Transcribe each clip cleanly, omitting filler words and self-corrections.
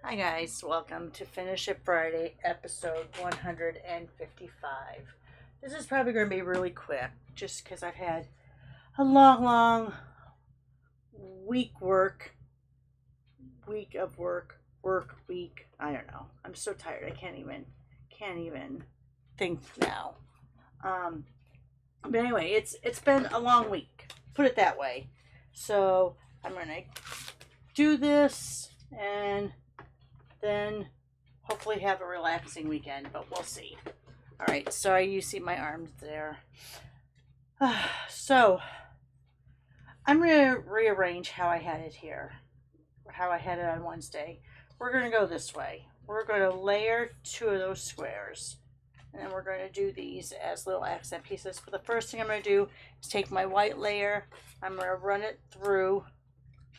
Hi guys, welcome to Finish It Friday, episode 155. This is probably going to be really quick, just because I've had a long week of work week. I don't know. I'm so tired. I can't even think now. Um, but anyway, it's been a long week. Put it that way. So I'm gonna do this and then hopefully have a relaxing weekend, but we'll see. All right, sorry you see my arms there. So I'm going to rearrange how I had it here, or how I had it on Wednesday. We're going to go this way. We're going to layer two of those squares, and then we're going to do these as little accent pieces. But the first thing I'm going to do is take my white layer, I'm going to run it through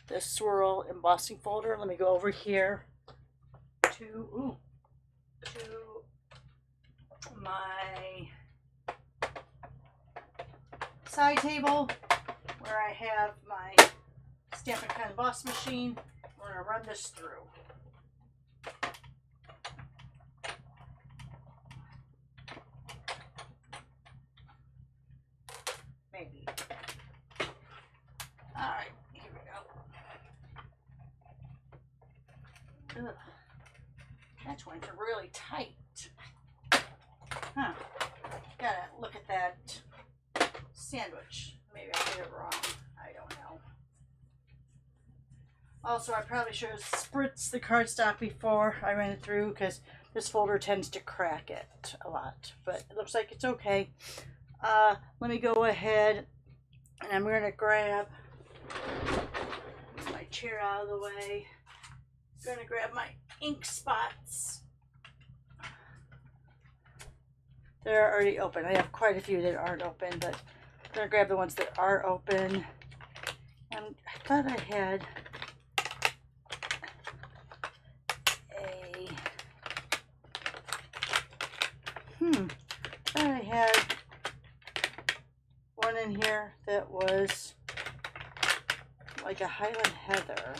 the swirl embossing folder. Let me go over here to my side table where I have my Stampin' Pen emboss machine. We're going to run this through. Maybe. Alright, here we go. Ugh. That one's really tight. Huh. Gotta look at that sandwich. Maybe I did it wrong. I don't know. Also, I probably should have spritzed the cardstock before I ran it through because this folder tends to crack it a lot. But it looks like it's okay. Let me go ahead and I'm going to grab my chair out of the way. I'm going to grab my ink spots. They're already open. I have quite a few that aren't open, but I'm going to grab the ones that are open. And I thought I had one in here that was like a Highland Heather.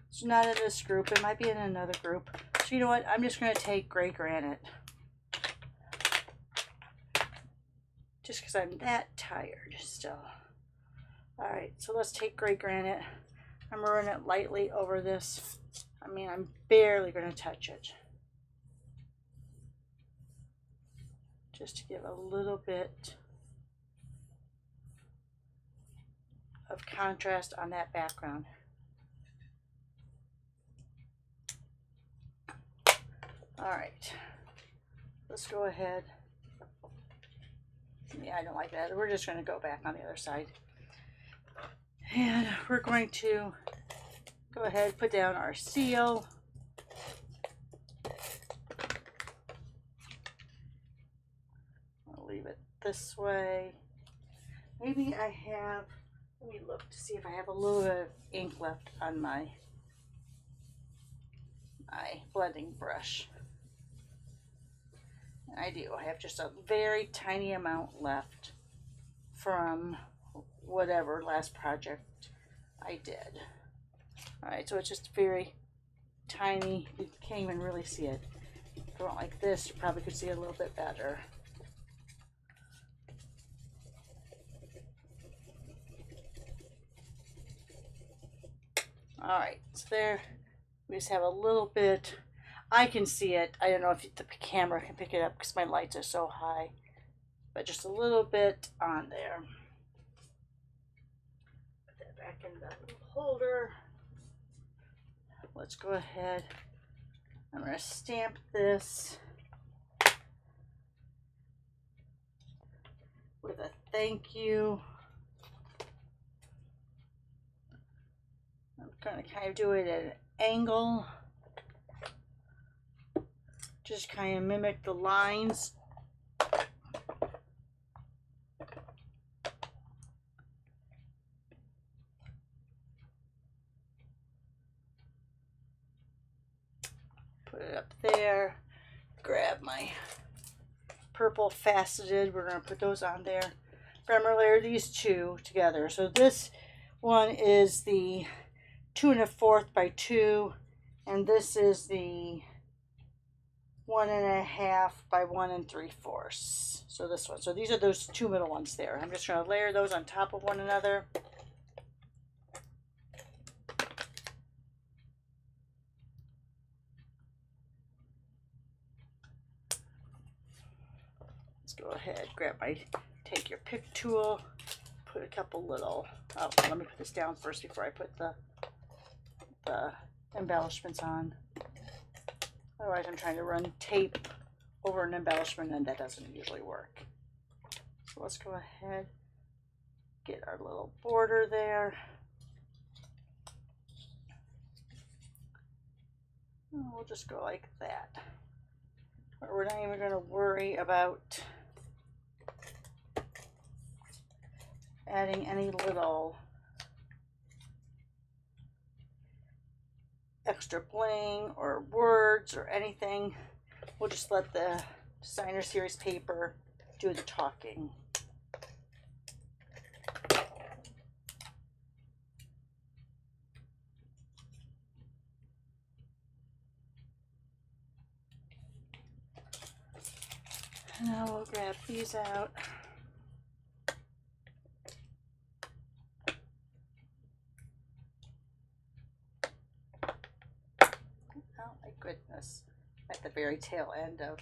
It's not in this group. It might be in another group. So you know what? I'm just going to take Gray Granite. Just because I'm that tired still. Alright, so let's take Gray Granite. I'm going to run it lightly over this. I mean, I'm barely going to touch it. Just to give a little bit of contrast on that background. Alright, let's go ahead. Yeah, I don't like that. We're just going to go back on the other side. And we're going to go ahead and put down our seal. I'll leave it this way. Maybe I have, let me look to see if I have a little bit of ink left on my blending brush. I do. I have just a very tiny amount left from whatever last project I did. Alright, so it's just very tiny. You can't even really see it. If I went like this, you probably could see it a little bit better. Alright, so there we just have a little bit. I can see it. I don't know if the camera can pick it up because my lights are so high. But just a little bit on there. Put that back in the little holder. Let's go ahead. I'm going to stamp this with a thank you. I'm going to kind of do it at an angle. Just kind of mimic the lines. Put it up there. Grab my purple faceted. We're going to put those on there. But I'm going to layer these two together. So this one is the 2 1/4 by 2, And this is the 1.5 by 1 3/4. So this one. So these are those two middle ones there. I'm just going to layer those on top of one another. Let's go ahead, take your pick tool, put a couple little, oh, let me put this down first before I put the embellishments on. Otherwise I'm trying to run tape over an embellishment and that doesn't usually work. So let's go ahead, get our little border there. And we'll just go like that. We're not even going to worry about adding any little extra bling or words or anything. We'll just let the designer series paper do the talking. Now we'll grab these out. Oh my goodness, at the very tail end of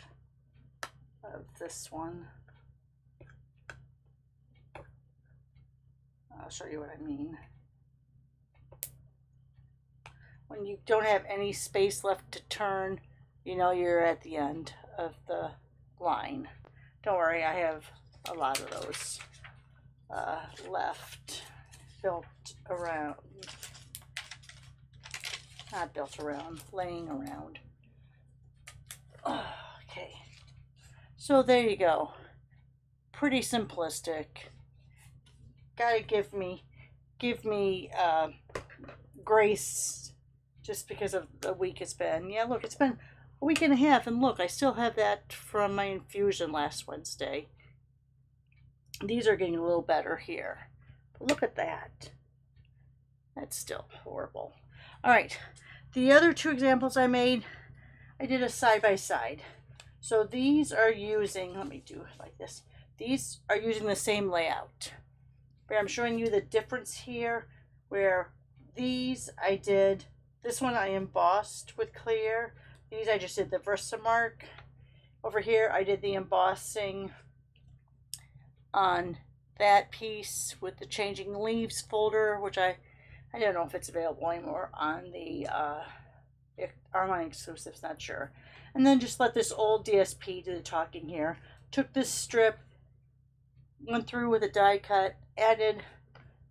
this one. I'll show you what I mean. When you don't have any space left to turn, you know you're at the end of the line. Don't worry, I have a lot of those left, laying around. Okay, so there you go. Pretty simplistic. Gotta give me grace just because of the week it's been. Yeah, look, it's been a week and a half, and look, I still have that from my infusion last Wednesday. These are getting a little better here. But look at that. That's still horrible. All right, the other two examples I made, I did a side-by-side. So these are using, let me do it like this. These are using the same layout. But I'm showing you the difference here, where these I did, this one I embossed with clear. These I just did the Versamark. Over here I did the embossing on that piece with the Changing Leaves folder, which I don't know if it's available anymore on the Armani exclusives, not sure. And then just let this old DSP do the talking here. Took this strip, went through with a die cut, added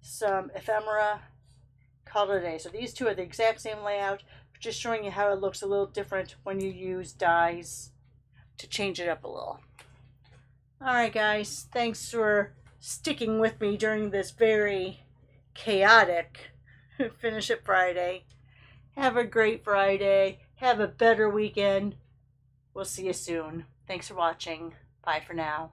some ephemera, called it a day. So these two are the exact same layout, just showing you how it looks a little different when you use dies to change it up a little. Alright guys, thanks for sticking with me during this very chaotic Finish It Friday. Have a great Friday. Have a better weekend. We'll see you soon. Thanks for watching. Bye for now.